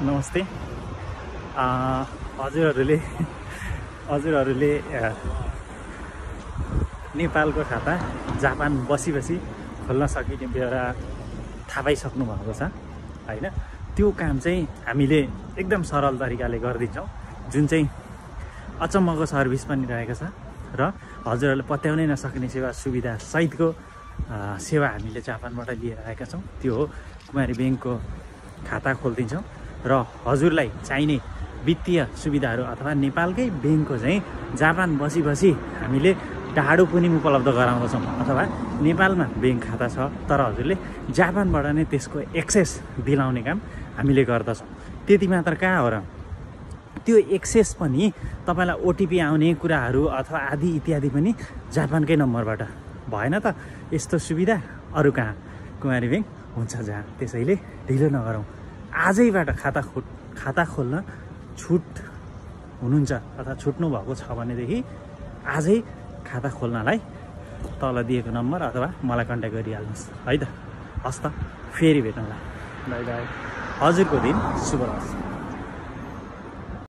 नमस्ते। हजुरहरूले नेपालको खाता जापान बसी खोल्न सकिने बेहोरा थाहा पाइसक्नु भएको छ हैन। त्यो काम चाहिँ हामीले एकदम सरल तरिकाले गरिदिन्छौँ, जुन चाहिँ अचम्मको सर्भिस पनि रहेको छ र हजुरहरूले पत्याउनै नसक्ने सेवा सुविधा सहितको सेवा हामीले जापानबाट लिएर आएका छौँ। त्यो हो कुमारी ब्याङ्कको खाता खोलिदिन्छौँ र हजुरलाई चाहिने वित्तीय सुविधाहरू अथवा नेपालकै ब्याङ्कको चाहिँ जापान बसी हामीले टाढो पनि उपलब्ध गराउँदछौँ, अथवा नेपालमा ब्याङ्क खाता छ तर हजुरले जापानबाट नै त्यसको एक्सेस दिलाउने काम हामीले गर्दछौँ। त्यति मात्र कहाँ हो र, त्यो एक्सेस पनि तपाईँलाई ओटिपी आउने कुराहरू अथवा आदि इत्यादि पनि जापानकै नम्बरबाट भएन त। यस्तो सुविधा अरू कहाँ कुमारी ब्याङ्क हुन्छ जहाँ। त्यसैले ढिलो नगरौँ, आजैबाट खाता खोल्न छुट हुनुहुन्छ अथवा छुट्नु भएको छ भनेदेखि आजै खाता खोल्नलाई तल दिएको नम्बर अथवा मलाई कन्ट्याक्ट गरिहाल्नुहोस् है त। हस् त, फेरि भेटौँला। By by. हजुरको दिन शुभ होस्।